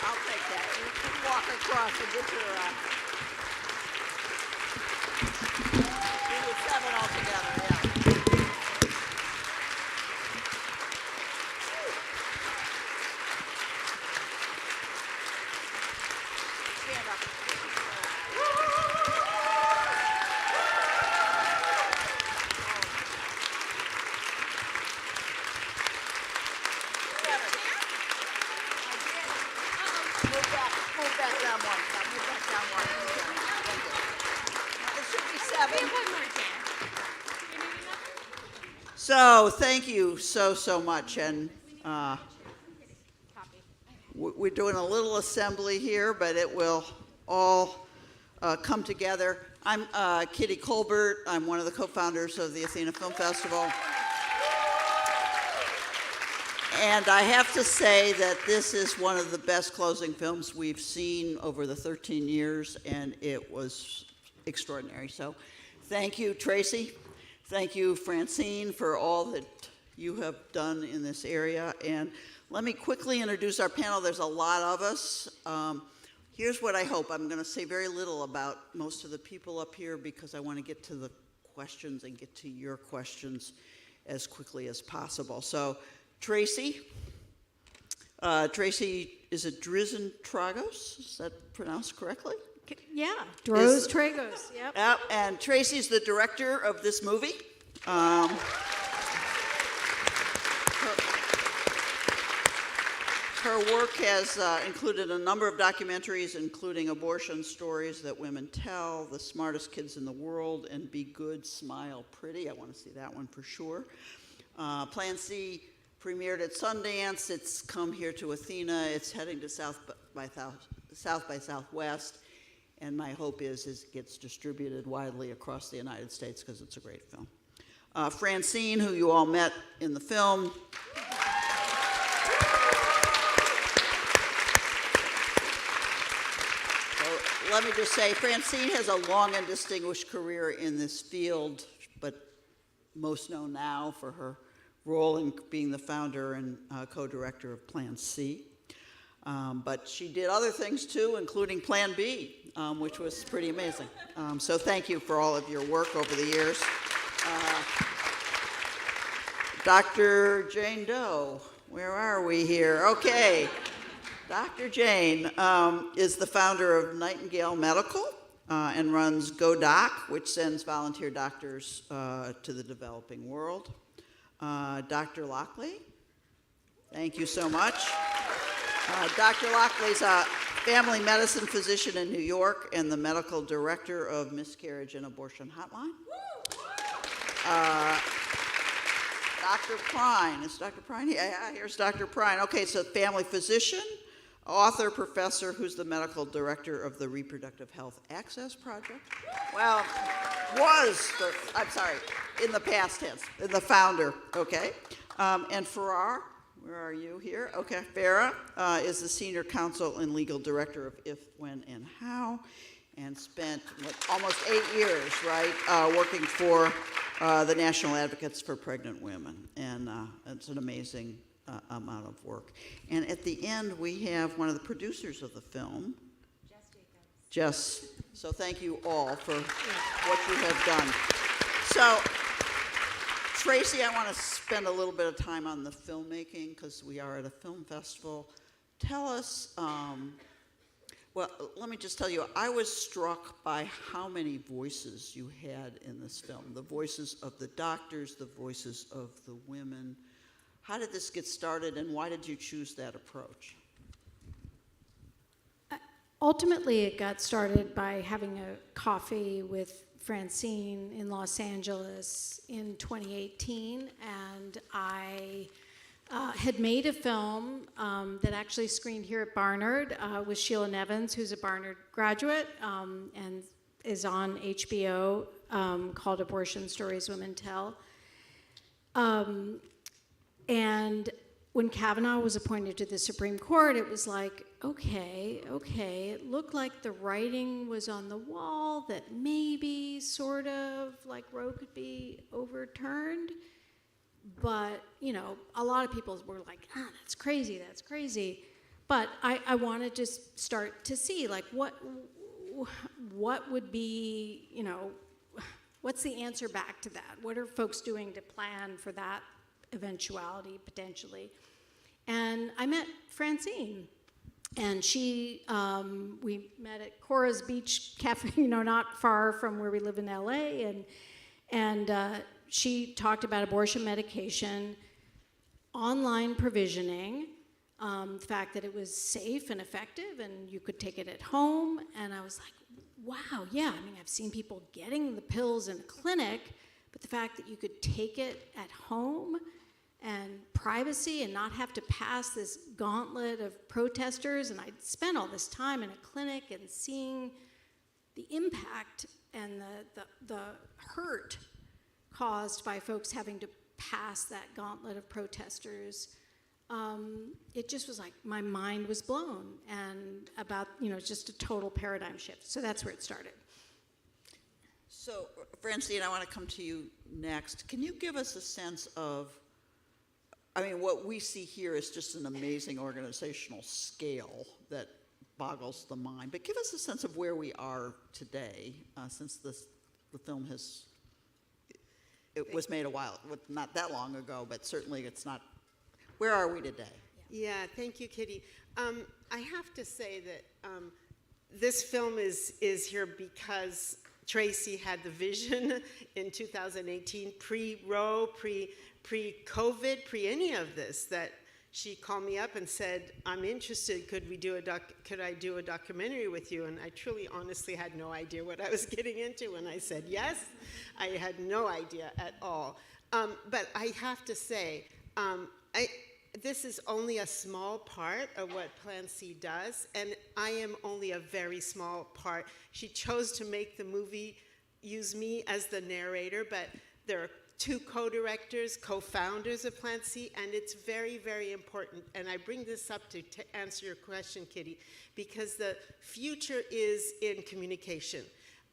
I'll take that. You can walk across and get your, we did 7 altogether, yeah. Stand up. Move back down one. Move back down one. Thank you. There should be 7. So thank you so much, and we're doing a little assembly here, but it will all come together. I'm Kitty Colbert. I'm one of the co-founders of the Athena Film Festival. And I have to say that this is one of the best closing films we've seen over the 13 years, and it was extraordinary. So thank you, Tracy. Thank you, Francine, for all that you have done in this area. And let me quickly introduce our panel. There's a lot of us. Here's what I hope. I'm going to say very little about most of the people up here because I want to get to the questions and get to your questions as quickly as possible. So Tracy. Tracy, is it Drizzen Tragos? Is that pronounced correctly? Yeah, Dros Tragos, yep. And Tracy's the director of this movie. Her work has included a number of documentaries, including Abortion Stories That Women Tell, The Smartest Kids in the World, and Be Good, Smile, Pretty. I want to see that one for sure. Plan C premiered at Sundance. It's come here to Athena. It's heading to South by Southwest. And my hope is it gets distributed widely across the United States because it's a great film. Francine, who you all met in the film. So let me just say, Francine has a long and distinguished career in this field, but most known now for her role in being the founder and co-director of Plan C. But she did other things too, including Plan B, which was pretty amazing. So thank you for all of your work over the years. Dr. Jane Doe, where are we here? Okay. Dr. Jane is the founder of Nightingale Medical and runs GoDoc, which sends volunteer doctors to the developing world. Dr. Lockley, thank you so much. Dr. Lockley's a family medicine physician in New York and the medical director of Miscarriage and Abortion Hotline. Dr. Prine, is Dr. Prine here? Yeah, here's Dr. Prine. Okay, so family physician, author, professor, who's the medical director of the Reproductive Health Access Project. Well, in the past tense, the founder, okay. And Farrar, where are you here? Okay, Farah is the senior counsel and legal director of If, When, and How, and spent almost 8 years, right, working for the National Advocates for Pregnant Women. And it's an amazing amount of work. And at the end, we have one of the producers of the film, Jess. So thank you all for what you have done. So, Tracy, I want to spend a little bit of time on the filmmaking because we are at a film festival. Tell us, well, let me just tell you, I was struck by how many voices you had in this film. The voices of the doctors, the voices of the women. How did this get started and why did you choose that approach? Ultimately, it got started by having a coffee with Francine in Los Angeles in 2018, and I had made a film that actually screened here at Barnard with Sheila Nevins, who's a Barnard graduate, and is on HBO, called Abortion Stories Women Tell. And when Kavanaugh was appointed to the Supreme Court, it was like, okay, it looked like the writing was on the wall that maybe, sort of, like Roe could be overturned. but, you know, a lot of people were like, that's crazy, that's crazy. But I wanted to start to see, like, what would be, you know, what's the answer back to that? What are folks doing to plan for that eventuality, potentially? And I met Francine, and she, we met at Cora's Beach Cafe, you know, not far from where we live in LA, and she talked about abortion medication, online provisioning, the fact that it was safe and effective and you could take it at home. And I was like, wow, yeah, I mean, I've seen people getting the pills in a clinic, but the fact that you could take it at home and privacy and not have to pass this gauntlet of protesters. And I'd spent all this time in a clinic and seeing the impact and the hurt caused by folks having to pass that gauntlet of protesters. It just was like my mind was blown, and about, you know, just a total paradigm shift. So that's where it started. So, Francine, I want to come to you next. Can you give us a sense of, I mean, what we see here is just an amazing organizational scale that boggles the mind, but give us a sense of where we are today, since the film it was made a while, not that long ago, but certainly it's not. Where are we today? Yeah, thank you, Kitty. I have to say that this film is here because Tracy had the vision in 2018, pre-Roe, pre-COVID, pre-any of this, that she called me up and said, I'm interested, could I do a documentary with you? And I truly, honestly had no idea what I was getting into when I said yes. I had no idea at all. But I have to say, this is only a small part of what Plan C does, and I am only a very small part. She chose to make the movie use me as the narrator, but there are 2 co-directors, co-founders of Plan C, and it's very, very important. And I bring this up to answer your question, Kitty, because the future is in communication.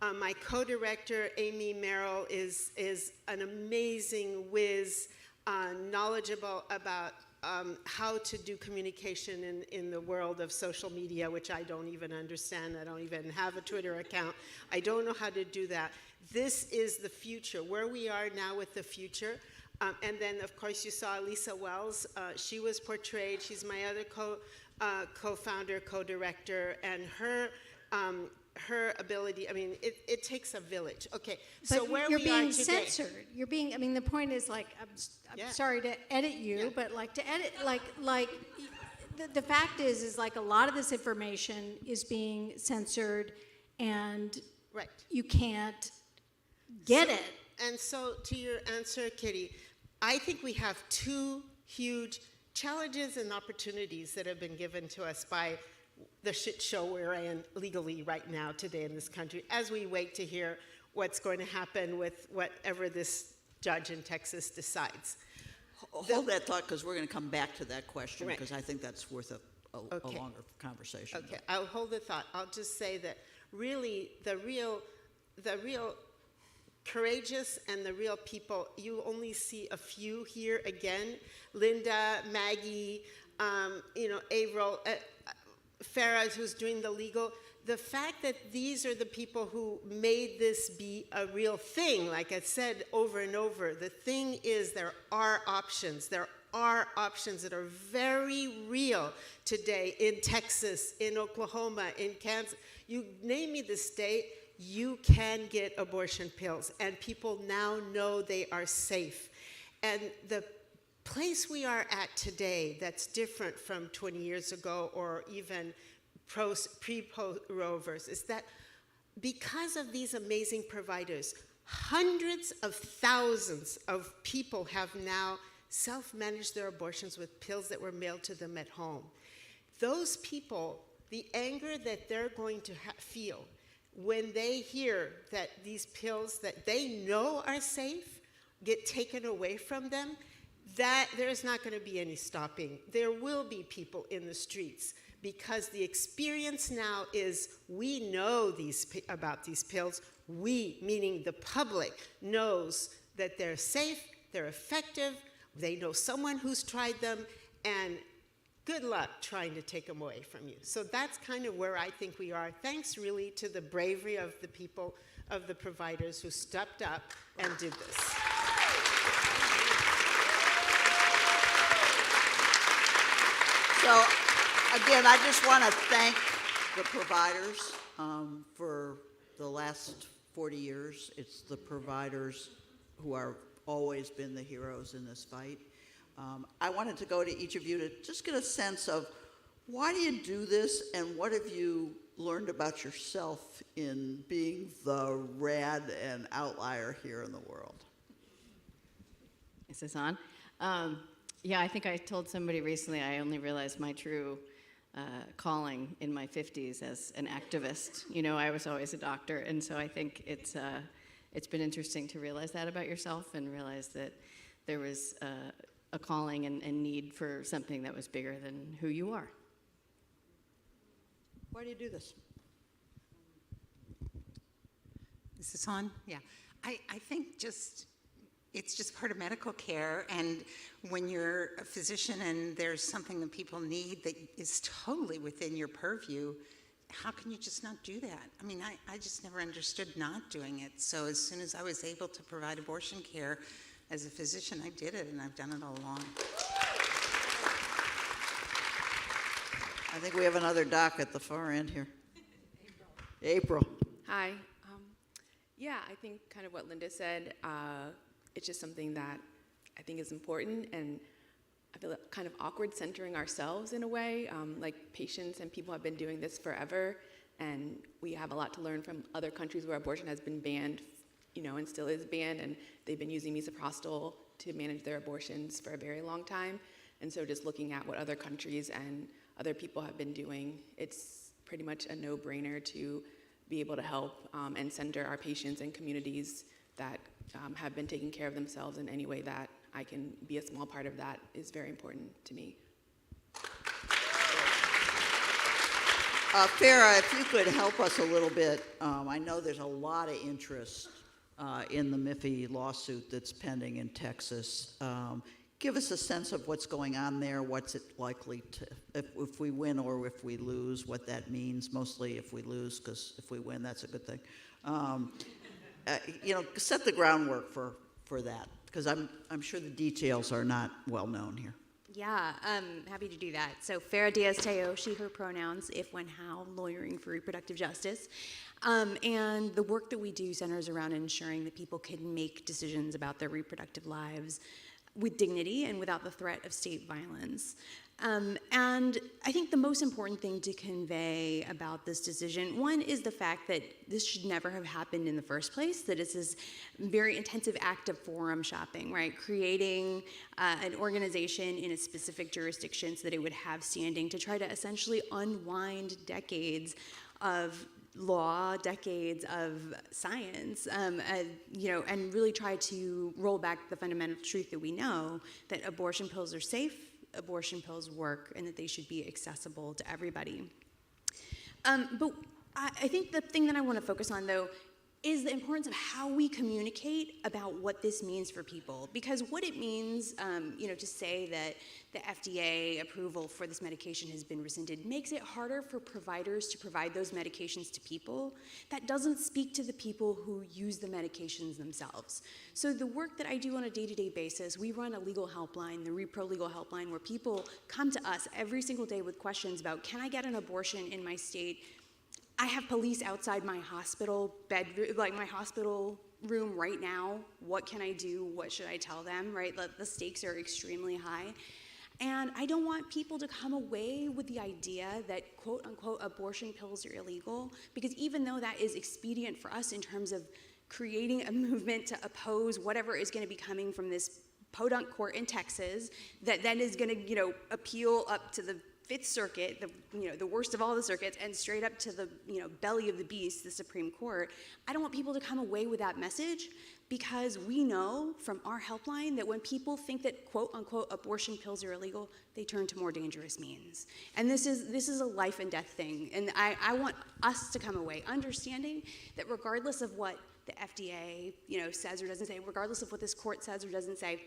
My co-director, Amy Merrill, is an amazing whiz, knowledgeable about how to do communication in the world of social media, which I don't even understand. I don't even have a Twitter account. I don't know how to do that. This is the future, where we are now with the future. And then, of course, you saw Lisa Wells. She was portrayed. She's my other co-founder, co-director, and her ability, I mean, it takes a village. Okay, so but where you're we are being today. censored. You're being, I mean, the point is, like, I'm sorry to edit you, but like to edit, like the fact is like a lot of this information is being censored, and you can't get it. And so to your answer, Kitty, I think we have 2 huge challenges and opportunities that have been given to us by the shit show we're in legally right now today in this country, as we wait to hear what's going to happen with whatever this judge in Texas decides. Hold that thought, because we're going to come back to that question, Right. because I think that's worth a longer conversation. Okay, I'll hold the thought. I'll just say that really the real courageous and the real people, you only see a few here again. Linda, Maggie, Avril, Farah, who's doing the legal. The fact that these are the people who made this be a real thing, like I said over and over, the thing is there are options. There are options that are very real today in Texas, in Oklahoma, in Kansas. You name me the state, you can get abortion pills, and people now know they are safe. And the place we are at today that's different from 20 years ago or even pre-Roe versus is that because of these amazing providers, hundreds of thousands of people have now self-managed their abortions with pills that were mailed to them at home. Those people, the anger that they're going to feel when they hear that these pills that they know are safe get taken away from them, that there's not going to be any stopping. There will be people in the streets because the experience now is we know about these pills. We, meaning the public, knows that they're safe, they're effective. they know someone who's tried them, and good luck trying to take them away from you. So that's kind of where I think we are. Thanks really to the bravery of the people, of the providers who stepped up and did this. So, again, I just want to thank the providers for the last 40 years. It's the providers who are always been the heroes in this fight. I wanted to go to each of you to just get a sense of why do you do this, and what have you learned about yourself in being the rad and outlier here in the world? Is this on? Yeah, I think I told somebody recently I only realized my true calling in my 50s as an activist. You know, I was always a doctor, and so I think it's been interesting to realize that about yourself and realize that there was a calling and need for something that was bigger than who you are. Why do you do this? Is this on? Yeah. I think it's just part of medical care, and when you're a physician and there's something that people need that is totally within your purview, how can you just not do that? I mean, I just never understood not doing it. So as soon as I was able to provide abortion care as a physician, I did it, and I've done it all along. I think we have another doc at the far end here. April. Hi. Yeah, I think kind of what Linda said, it's just something that I think is important, and I feel kind of awkward centering ourselves in a way. Like patients and people have been doing this forever, and we have a lot to learn from other countries where abortion has been banned, you know, and still is banned, and they've been using misoprostol to manage their abortions for a very long time. And so just looking at what other countries and other people have been doing, it's pretty much a no-brainer to be able to help and center our patients and communities that have been taking care of themselves in any way that I can be a small part of that is very important to me. Farah, if you could help us a little bit, I know there's a lot of interest in the Miffy lawsuit that's pending in Texas. Give us a sense of what's going on there, what's it likely to, if we win or if we lose, what that means, mostly if we lose, because if we win, that's a good thing. You know, set the groundwork for that, because I'm sure the details are not well known here. Yeah, happy to do that. So Farah Diaz-Teo, she, her pronouns, if, when, how, lawyering for reproductive justice. And the work that we do centers around ensuring that people can make decisions about their reproductive lives with dignity and without the threat of state violence. And I think the most important thing to convey about this decision, one, is the fact that this should never have happened in the first place, that it's this very intensive act of forum shopping, right? Creating an organization in a specific jurisdiction so that it would have standing to try to essentially unwind decades of law, decades of science, you know, and really try to roll back the fundamental truth that we know, that abortion pills are safe, abortion pills work, and that they should be accessible to everybody. But I think the thing that I want to focus on, though, is the importance of how we communicate about what this means for people. Because what it means, you know, to say that the FDA approval for this medication has been rescinded makes it harder for providers to provide those medications to people. That doesn't speak to the people who use the medications themselves. So the work that I do on a day-to-day basis, we run a legal helpline, the Repro Legal Helpline, where people come to us every single day with questions about, can I get an abortion in my state? I have police outside my hospital bedroom, like my hospital room right now. What can I do? What should I tell them, right? The stakes are extremely high. And I don't want people to come away with the idea that, quote unquote, abortion pills are illegal, because even though that is expedient for us in terms of creating a movement to oppose whatever is going to be coming from this podunk court in Texas, that then is going to, you know, appeal up to the Fifth Circuit, the worst of all the circuits, and straight up to the belly of the beast, the Supreme Court. I don't want people to come away with that message, because we know from our helpline that when people think that, quote unquote, abortion pills are illegal, they turn to more dangerous means. And this is a life and death thing. And I want us to come away understanding that regardless of what the FDA says or doesn't say, regardless of what this court says or doesn't say,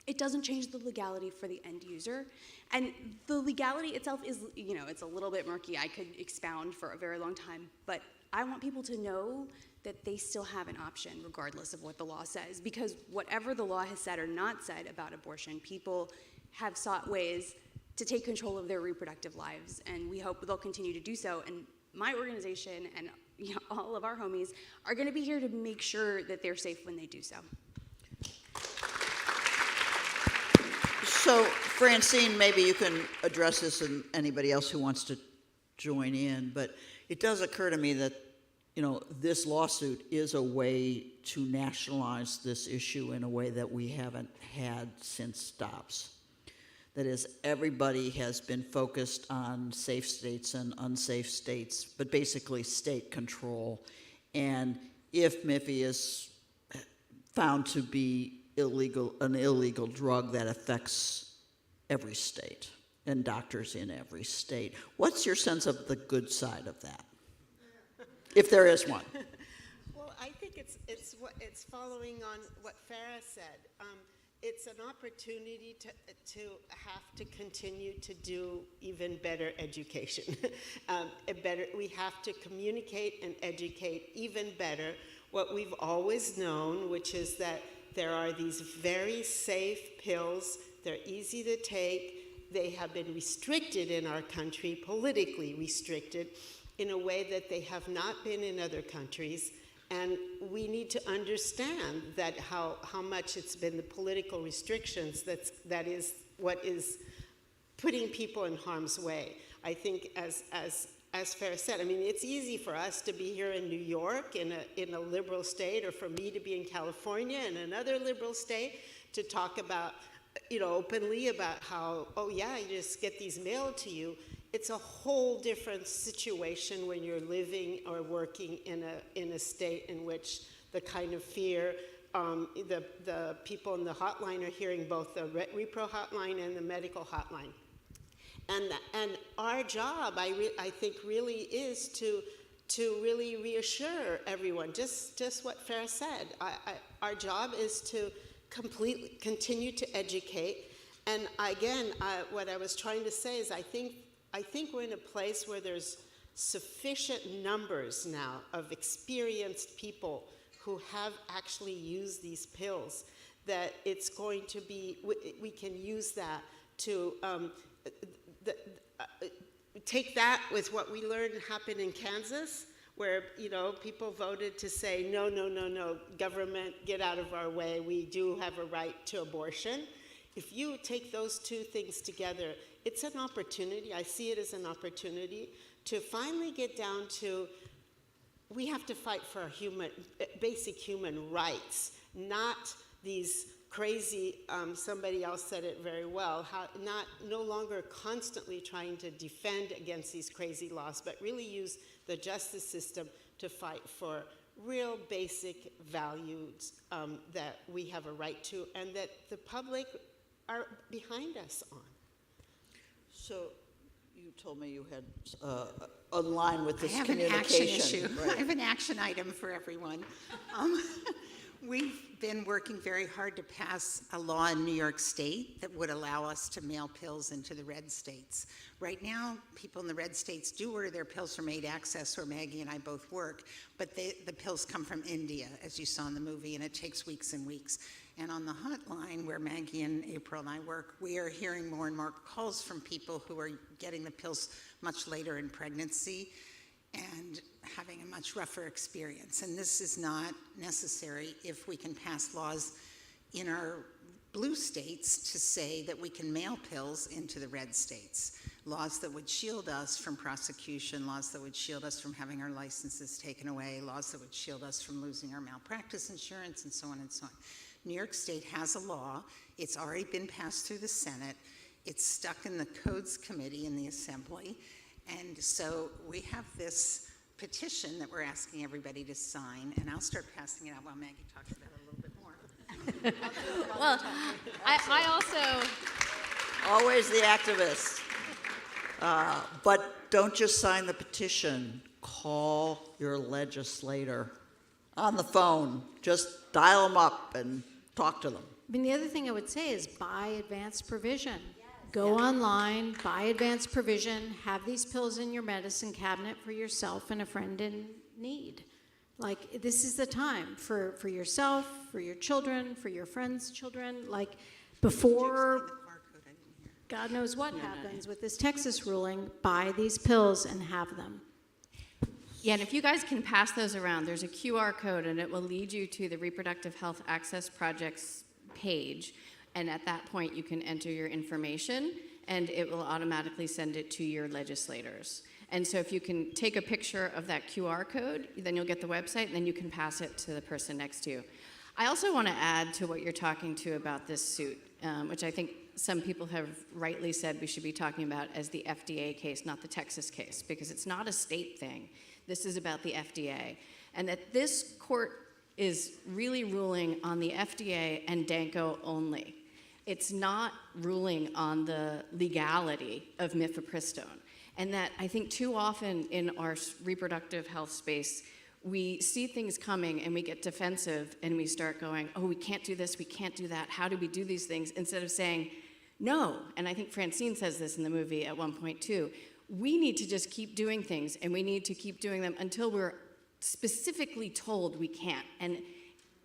it doesn't change the legality for the end user. And the legality itself is, it's a little bit murky. I could expound for a very long time, but I want people to know that they still have an option regardless of what the law says, because whatever the law has said or not said about abortion, people have sought ways to take control of their reproductive lives, and we hope they'll continue to do so. And my organization and all of our homies are going to be here to make sure that they're safe when they do so. So, Francine, maybe you can address this and anybody else who wants to join in, but it does occur to me that, this lawsuit is a way to nationalize this issue in a way that we haven't had since STOPS. That is, everybody has been focused on safe states and unsafe states, but basically state control. And if Miffy is found to be an illegal drug, that affects every state and doctors in every state. What's your sense of the good side of that, if there is one? Well, I think it's following on what Farah said. It's an opportunity to have to continue to do even better education. We have to communicate and educate even better what we've always known, which is that there are these very safe pills. They're easy to take. They have been restricted in our country, politically restricted, in a way that they have not been in other countries. And we need to understand that how much it's been the political restrictions that is what is putting people in harm's way. I think as Farah said, it's easy for us to be here in New York in a liberal state, or for me to be in California in another liberal state, to talk about, openly about how, oh yeah, you just get these mailed to you. It's a whole different situation when you're living or working in a state in which the kind of fear, the people in the hotline are hearing, both the repro hotline and the medical hotline. And our job, I think, really is to really reassure everyone, just what Farah said. Our job is to continue to educate. And again, what I was trying to say is I think we're in a place where there's sufficient numbers now of experienced people who have actually used these pills that it's going to be, we can use that to take that with what we learned happened in Kansas, where people voted to say, no, government, get out of our way, we do have a right to abortion. If you take those two things together, it's an opportunity, I see it as an opportunity, to finally get down to, we have to fight for our basic human rights, not these crazy, somebody else said it very well, no longer constantly trying to defend against these crazy laws, but really use the justice system to fight for real basic values that we have a right to, and that the public are behind us on. So you told me you had a line with this I have communication. an action issue. Right. I have an action item for everyone. We've been working very hard to pass a law in New York State that would allow us to mail pills into the red states. Right now, people in the red states do order their pills from Aid Access, where Maggie and I both work, but the pills come from India, as you saw in the movie, and it takes weeks and weeks. And on the hotline, where Maggie and April and I work, we are hearing more and more calls from people who are getting the pills much later in pregnancy and having a much rougher experience. And this is not necessary if we can pass laws in our blue states to say that we can mail pills into the red states. Laws that would shield us from prosecution, laws that would shield us from having our licenses taken away, laws that would shield us from losing our malpractice insurance, and so on and so on. New York State has a law. It's already been passed through the Senate. It's stuck in the Codes Committee in the Assembly. And so we have this petition that we're asking everybody to sign, and I'll start passing it out while Maggie talks about it a little bit more. Well, I also... Always the activist. But don't just sign the petition. Call your legislator on the phone. Just dial them up and talk to them. I mean, the other thing I would say is buy advanced provision. Go online, buy advanced provision, have these pills in your medicine cabinet for yourself and a friend in need. Like, this is the time for yourself, for your children, for your friends' children. Like, before God knows what happens with this Texas ruling, buy these pills and have them. Yeah, and if you guys can pass those around, there's a QR code, and it will lead you to the Reproductive Health Access Project's page. And at that point, you can enter your information, and it will automatically send it to your legislators. And so if you can take a picture of that QR code, then you'll get the website, and then you can pass it to the person next to you. I also want to add to what you're talking to about this suit, which I think some people have rightly said we should be talking about as the FDA case, not the Texas case, because it's not a state thing. This is about the FDA. And that this court is really ruling on the FDA and Danco only. It's not ruling on the legality of mifepristone. And that I think too often in our reproductive health space, we see things coming and we get defensive and we start going, oh, we can't do this, we can't do that, how do we do these things? Instead of saying, no, and I think Francine says this in the movie at one point too, we need to just keep doing things, and we need to keep doing them until we're specifically told we can't. And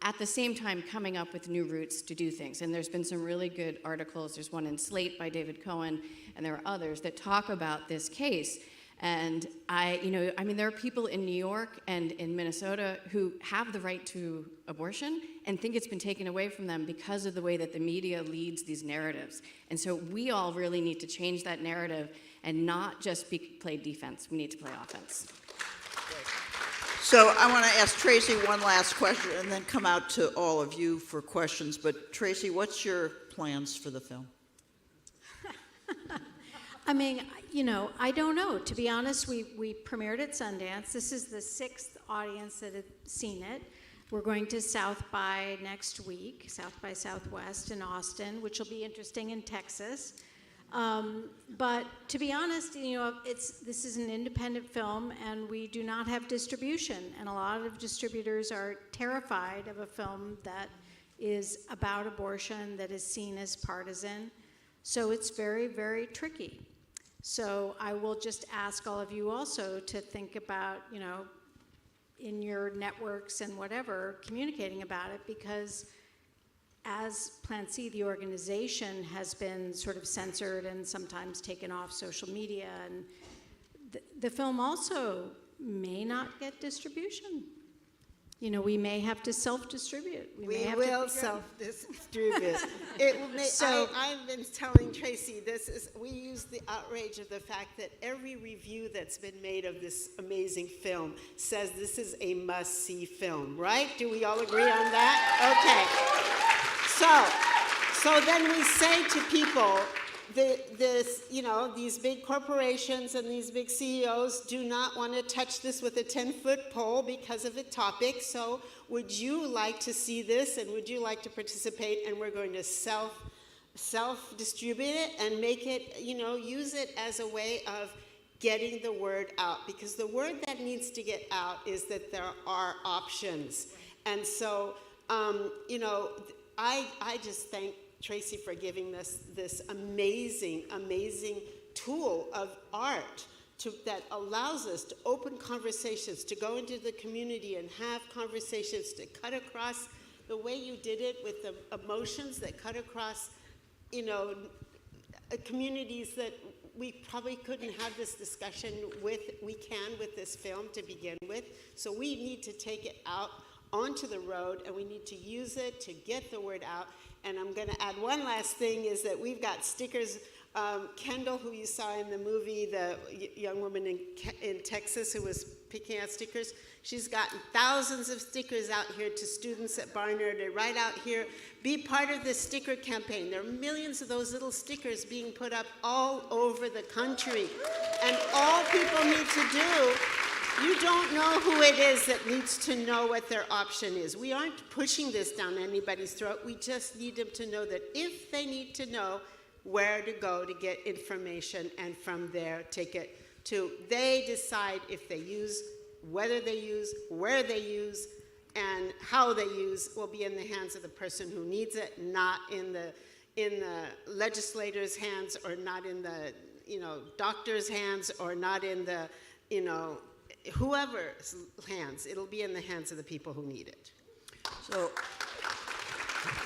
at the same time, coming up with new routes to do things. And there's been some really good articles. There's one in Slate by David Cohen, and there are others that talk about this case. And there are people in New York and in Minnesota who have the right to abortion and think it's been taken away from them because of the way that the media leads these narratives. And so we all really need to change that narrative and not just play defense. We need to play offense. So I want to ask Tracy one last question and then come out to all of you for questions. But Tracy, what's your plans for the film? I mean, I don't know. To be honest, we premiered at Sundance. This is the 6th audience that have seen it. We're going to South by next week, South by Southwest in Austin, which will be interesting, in Texas. But to be honest, this is an independent film, and we do not have distribution. And a lot of distributors are terrified of a film that is about abortion, that is seen as partisan. So it's very, very tricky. So I will just ask all of you also to think about, in your networks and whatever, communicating about it, because as Plan C, the organization, has been sort of censored and sometimes taken off social media, and the film also may not get distribution. We may have to self-distribute. We will self-distribute. It will make. I've been telling Tracy we use the outrage of the fact that every review that's been made of this amazing film says this is a must-see film, right? Do we all agree on that? Okay. So then we say to people, these big corporations and these big CEOs do not want to touch this with a 10-foot pole because of the topic. So would you like to see this, and would you like to participate? And we're going to self-distribute it and make it, use it as a way of getting the word out. Because the word that needs to get out is that there are options. And so, I just thank Tracy for giving us this amazing, amazing tool of art that allows us to open conversations, to go into the community and have conversations, to cut across the way you did it with the emotions that cut across, communities that we probably couldn't have this discussion with. We can with this film to begin with. So we need to take it out onto the road, and we need to use it to get the word out. And I'm going to add one last thing, is that we've got stickers. Kendall, who you saw in the movie, the young woman in Texas who was picking out stickers, she's gotten thousands of stickers out here to students at Barnard to write out here. Be part of the sticker campaign. There are millions of those little stickers being put up all over the country. And all people need to do, you don't know who it is that needs to know what their option is. We aren't pushing this down anybody's throat. We just need them to know that if they need to know where to go to get information, and from there take it to, they decide if they use, whether they use, where they use, and how they use will be in the hands of the person who needs it, not in the legislators' hands, or not in the doctors' hands, or not in the whoever's hands. It'll be in the hands of the people who need it. So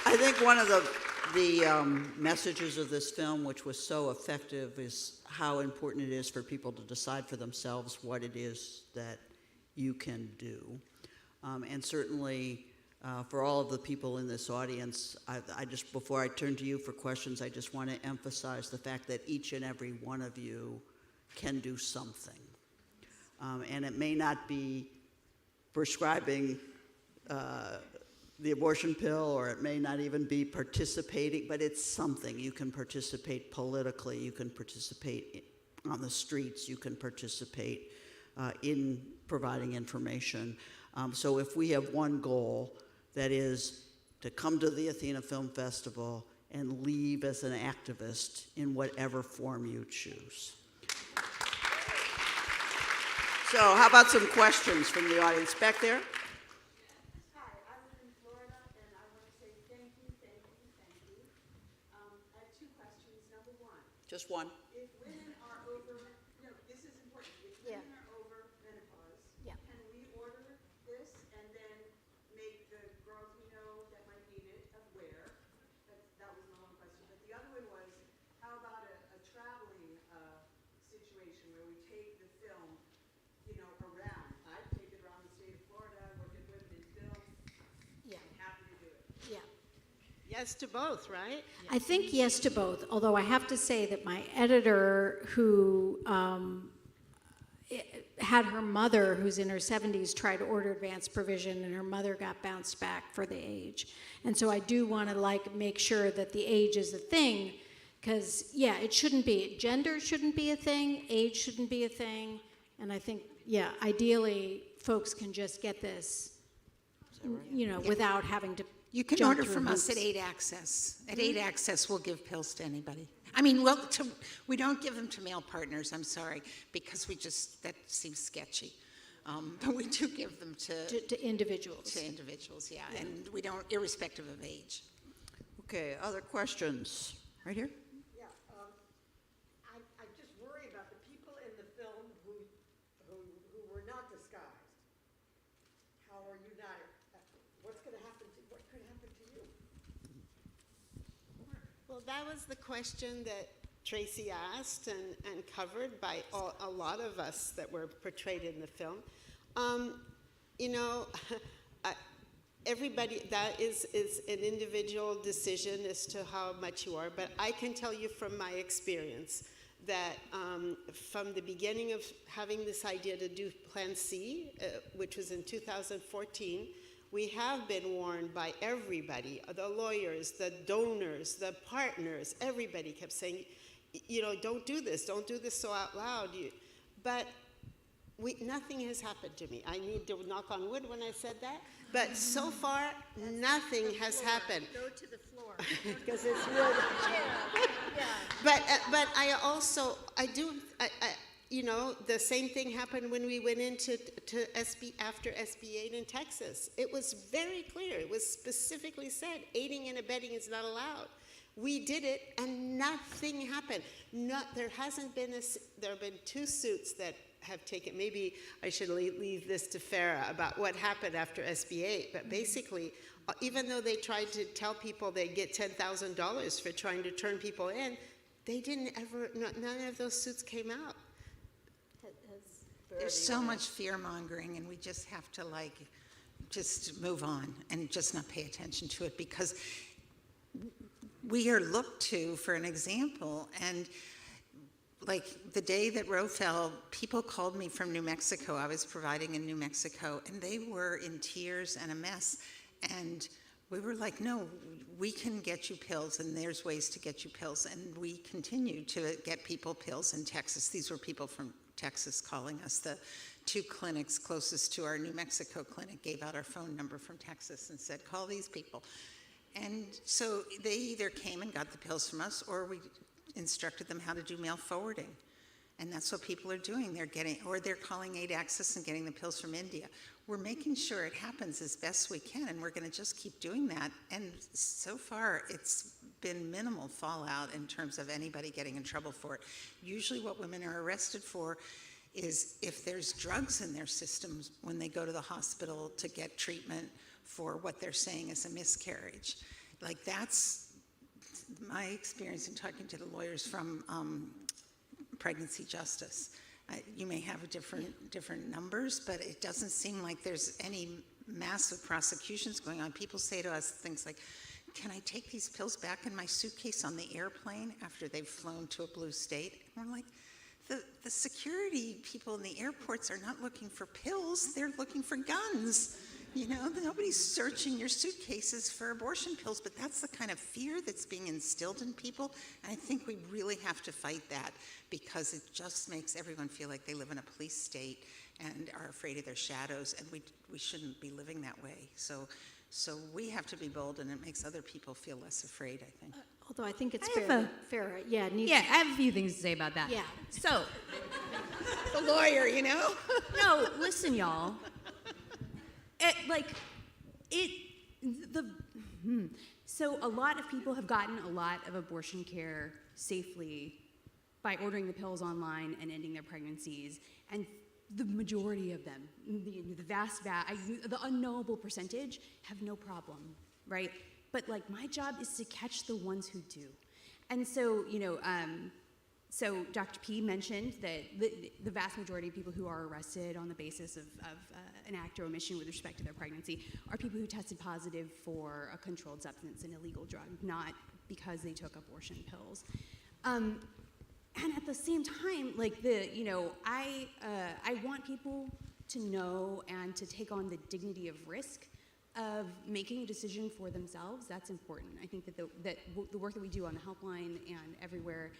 I think one of the messages of this film, which was so effective, is how important it is for people to decide for themselves what it is that you can do. And certainly for all of the people in this audience, I just, before I turn to you for questions, I just want to emphasize the fact that each and every one of you can do something. And it may not be prescribing the abortion pill, or it may not even be participating, but it's something. You can participate politically, you can participate on the streets, you can participate in providing information. So if we have one goal, that is to come to the Athena Film Festival and leave as an activist in whatever form you choose. So how about some questions from the audience back there? Hi, I live in Florida, and I want to say thank you, thank you, thank you. I have two questions. Number one, Just one. if women are over, no, this is important. If women are over menopause, Yeah. can we order this and then make the girls we know that might need it aware? That was my one question. But the other one was, how about a traveling situation where we take the film, around? I'd take it around the state of Florida, look at women in film. Yeah. I'm happy to do it. Yeah. Yes to both, right? I think yes to both, although I have to say that my editor, who had her mother, who's in her 70s, try to order advanced provision, and her mother got bounced back for the age. And so I do want to make sure that the age is a thing, because it shouldn't be. Gender shouldn't be a thing, age shouldn't be a thing, and I think, ideally, folks can just get this, without having to. You can jump order through from us hoops. at 8 Access. At 8 Access, we'll give pills to anybody. I mean, we don't give them to male partners, I'm sorry, because that seems sketchy. But we do give them To individuals. to individuals, and we don't, irrespective of age. Okay, other questions? Right here? Yeah, I just worry about the people in the film who were not disguised. How are you not? What's going to happen? What could happen to you? Well, that was the question that Tracy asked and covered by a lot of us that were portrayed in the film. Everybody, that is an individual decision as to how much you are, but I can tell you from my experience that from the beginning of having this idea to do Plan C, which was in 2014, we have been warned by everybody, the lawyers, the donors, the partners, everybody kept saying, don't do this so out loud. But nothing has happened to me. I need to knock on wood when I said that. But so far, nothing has happened. Go to the floor. Because it's real. But the same thing happened when we went into after SB 8 in Texas. It was very clear. It was specifically said, aiding and abetting is not allowed. We did it, and nothing happened. There have been 2 suits that have taken. Maybe I should leave this to Farah about what happened after SB 8. But basically, even though they tried to tell people they'd get $10,000 for trying to turn people in, they didn't ever. None of those suits came out. There's so much fear-mongering, and we just have to, just move on and just not pay attention to it, because we are looked to for an example. And the day that Roe fell, people called me from New Mexico. I was providing in New Mexico, and they were in tears and a mess. And we were like, no, we can get you pills, and there's ways to get you pills. And we continue to get people pills in Texas. These were people from Texas calling us. The 2 clinics closest to our New Mexico clinic gave out our phone number from Texas and said, call these people. And so they either came and got the pills from us, or we instructed them how to do mail forwarding. And that's what people are doing. They're calling Aid Access and getting the pills from India. We're making sure it happens as best we can, and we're going to just keep doing that. And so far, it's been minimal fallout in terms of anybody getting in trouble for it. Usually what women are arrested for is if there's drugs in their systems when they go to the hospital to get treatment for what they're saying is a miscarriage. Like, that's my experience in talking to the lawyers from pregnancy justice. You may have different numbers, but it doesn't seem like there's any massive prosecutions going on. People say to us things like, can I take these pills back in my suitcase on the airplane after they've flown to a blue state? And we're like, the security people in the airports are not looking for pills, they're looking for guns. You know, nobody's searching your suitcases for abortion pills, but that's the kind of fear that's being instilled in people. And I think we really have to fight that, because it just makes everyone feel like they live in a police state and are afraid of their shadows, and we shouldn't be living that way. So we have to be bold, and it makes other people feel less afraid, I think. Although I think it's I have fair. Yeah, needs Yeah, I have a few things to say about that. Yeah. So, The lawyer, you know? no, listen, y'all. So a lot of people have gotten a lot of abortion care safely by ordering the pills online and ending their pregnancies, and the majority of them, the unknowable percentage, have no problem, right? But like, my job is to catch the ones who do. And so, so Dr. P mentioned that the vast majority of people who are arrested on the basis of an act or omission with respect to their pregnancy are people who tested positive for a controlled substance, an illegal drug, not because they took abortion pills. And at the same time, like, I want people to know and to take on the dignity of risk of making a decision for themselves. That's important. I think that the work that we do on the helpline and everywhere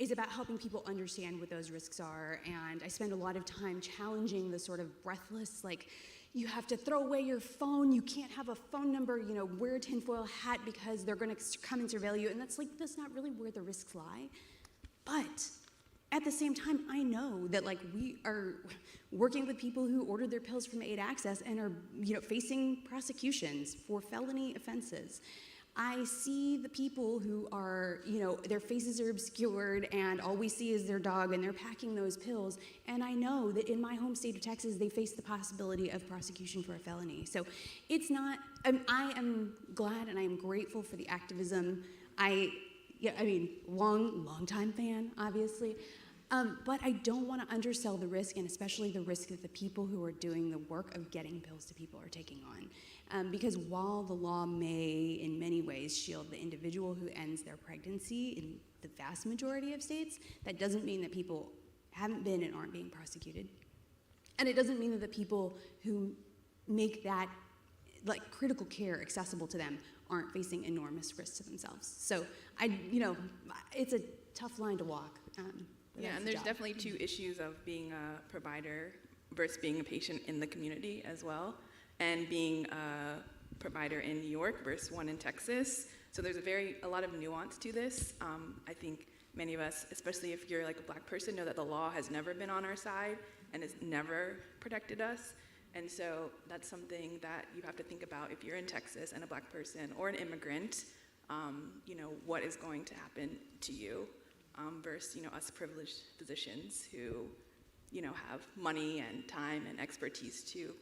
is about helping people understand what those risks are. And I spend a lot of time challenging the sort of breathless, like, you have to throw away your phone, you can't have a phone number, wear a tinfoil hat because they're gonna come and surveil you. And that's not really where the risks lie. But at the same time, I know that, like, we are working with people who ordered their pills from Aid Access and are, facing prosecutions for felony offenses. I see the people who are, their faces are obscured and all we see is their dog and they're packing those pills. And I know that in my home state of Texas, they face the possibility of prosecution for a felony. So it's not, I am glad and I am grateful for the activism. Long time fan, obviously. But I don't want to undersell the risk, and especially the risk that the people who are doing the work of getting pills to people are taking on. Because while the law may, in many ways, shield the individual who ends their pregnancy in the vast majority of states, that doesn't mean that people haven't been and aren't being prosecuted. And it doesn't mean that the people who make that, like, critical care accessible to them aren't facing enormous risks to themselves. So, it's a tough line to walk. Yeah, and there's definitely two issues of being a provider versus being a patient in the community as well, and being a provider in New York versus one in Texas. So there's a lot of nuance to this. I think many of us, especially if you're like a Black person, know that the law has never been on our side and has never protected us. And so that's something that you have to think about if you're in Texas and a Black person or an immigrant. What is going to happen to you? Versus, us privileged physicians who, have money and time and expertise to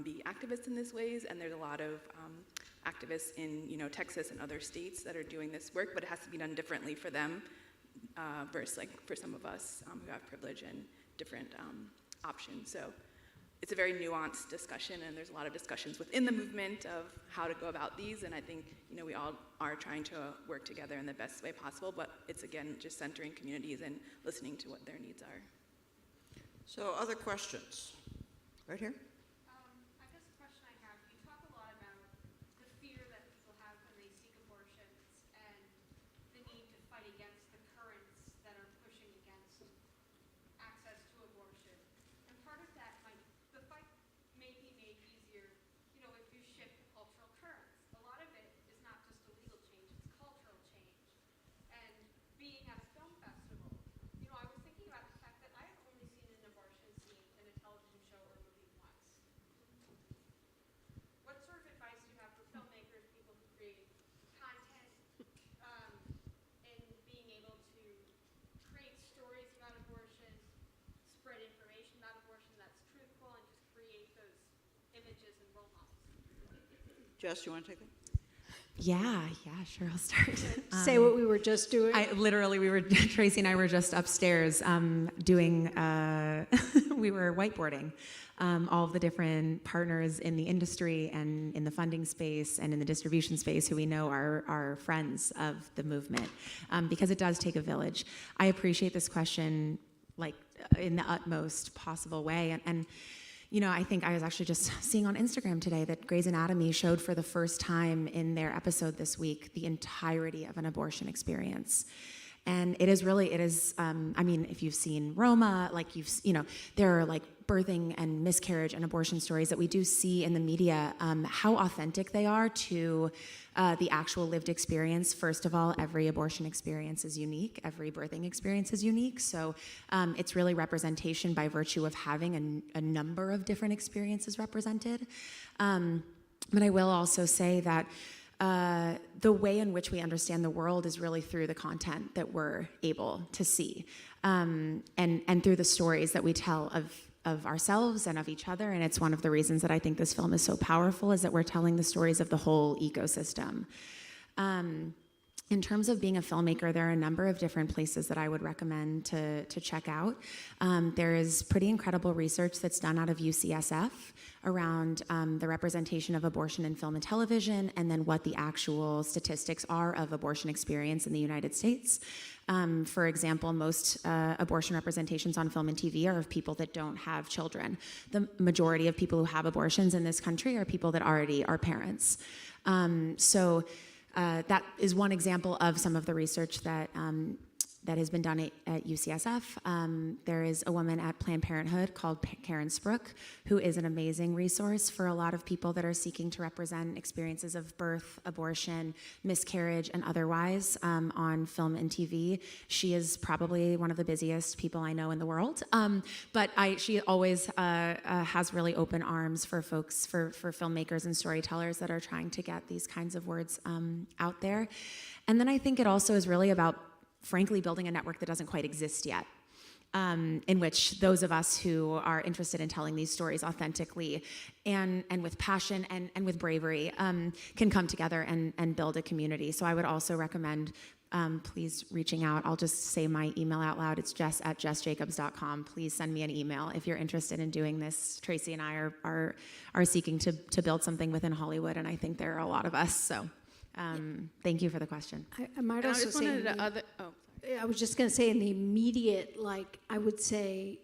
be activists in these ways. And there's a lot of activists in, Texas and other states that are doing this work, but it has to be done differently for them versus, like, for some of us who have privilege and different options. So it's a very nuanced discussion, and there's a lot of discussions within the movement of how to go about these, and I think, we all are trying to work together in the best way possible, but it's, again, just centering communities and listening to what their needs are. So other questions? Right here? I guess the question I have, you talk a lot about the fear that people have when they seek abortions and the need to fight against the currents that are pushing against access to abortion. And part of that the fight may be made easier, if you shift the cultural currents. A lot of it is not just a legal change, it's cultural change. And being at a film festival, I was thinking about the fact that Jess, you want to take that? Yeah, sure, I'll start. Say what we were just doing. Tracy and I were just upstairs doing, we were whiteboarding all of the different partners in the industry and in the funding space and in the distribution space who we know are friends of the movement, because it does take a village. I appreciate this question like in the utmost possible way. And you know, I think I was actually just seeing on Instagram today that Grey's Anatomy showed for the first time in their episode this week the entirety of an abortion experience. And it is, I mean, if you've seen Roma, like there are like birthing and miscarriage and abortion stories that we do see in the media, how authentic they are to the actual lived experience. First of all, every abortion experience is unique. Every birthing experience is unique. So it's really representation by virtue of having a number of different experiences represented. But I will also say that the way in which we understand the world is really through the content that we're able to see, and through the stories that we tell of ourselves and of each other. And it's one of the reasons that I think this film is so powerful, is that we're telling the stories of the whole ecosystem. In terms of being a filmmaker, there are a number of different places that I would recommend to check out. There is pretty incredible research that's done out of UCSF around the representation of abortion in film and television, and then what the actual statistics are of abortion experience in the United States. For example, most abortion representations on film and TV are of people that don't have children. The majority of people who have abortions in this country are people that already are parents. That is one example of some of the research that has been done at UCSF. There is a woman at Planned Parenthood called Karen Sprook, who is an amazing resource for a lot of people that are seeking to represent experiences of birth, abortion, miscarriage, and otherwise on film and TV. She is probably one of the busiest people I know in the world, but she always has really open arms for folks, for filmmakers and storytellers that are trying to get these kinds of words out there. And then I think it also is really about, frankly, building a network that doesn't quite exist yet, in which those of us who are interested in telling these stories authentically and with passion and with bravery can come together and build a community. So I would also recommend please reaching out. I'll just say my email out loud. It's jess@jessjacobs.com. Please send me an email if you're interested in doing this. Tracy and I are seeking to build something within Hollywood, and I think there are a lot of us. So thank you for the question. I might And I also just say, wanted to other. Oh, I was just going to say in the immediate, I would say,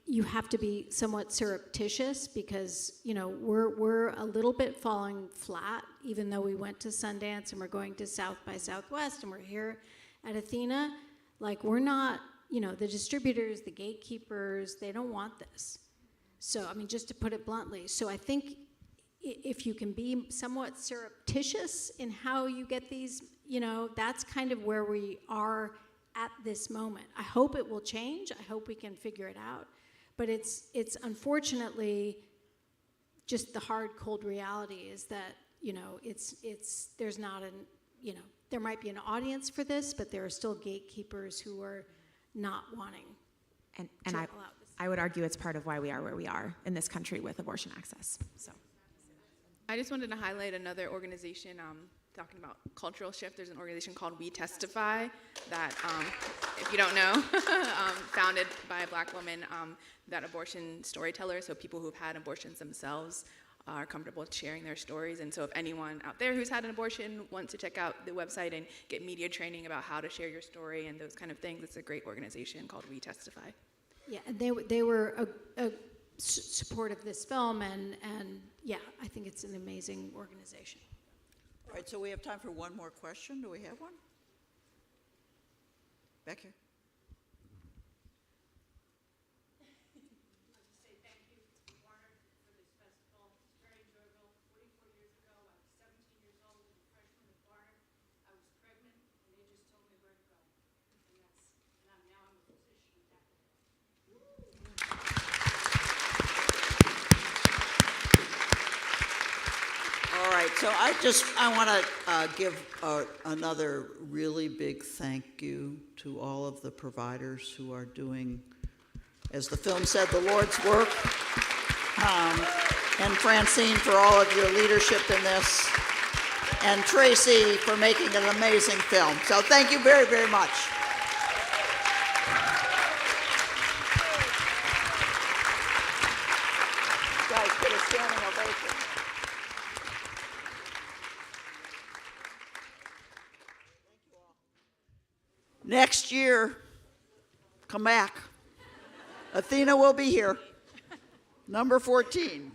you have to be somewhat surreptitious, because, we're a little bit falling flat, even though we went to Sundance and we're going to South by Southwest and we're here at Athena. We're not, the distributors, the gatekeepers, they don't want this. So, I mean, just to put it bluntly. So I think if you can be somewhat surreptitious in how you get these, that's kind of where we are at this moment. I hope it will change. I hope we can figure it out. But it's unfortunately just the hard, cold reality is that, there's not there might be an audience for this, but there are still gatekeepers who are not wanting And to allow this. I would argue it's part of why we are where we are in this country with abortion access. So. I just wanted to highlight another organization, talking about cultural shift. There's an organization called We Testify that, if you don't know, founded by a Black woman, that abortion storytellers, so people who've had abortions themselves are comfortable with sharing their stories. And so if anyone out there who's had an abortion wants to check out the website and get media training about how to share your story and those kind of things, it's a great organization called We Testify. Yeah, and they were a support of this film, and yeah, I think it's an amazing organization. All right, so we have time for one more question. Do we have one? Back here. All right, so I want to give another really big thank you to all of the providers who are doing, as the film said, the Lord's work. and Francine for all of your leadership in this, and Tracy for making an amazing film. So thank you very, very much. Guys, get a standing ovation. Next year, come back. Athena will be here. Number 14.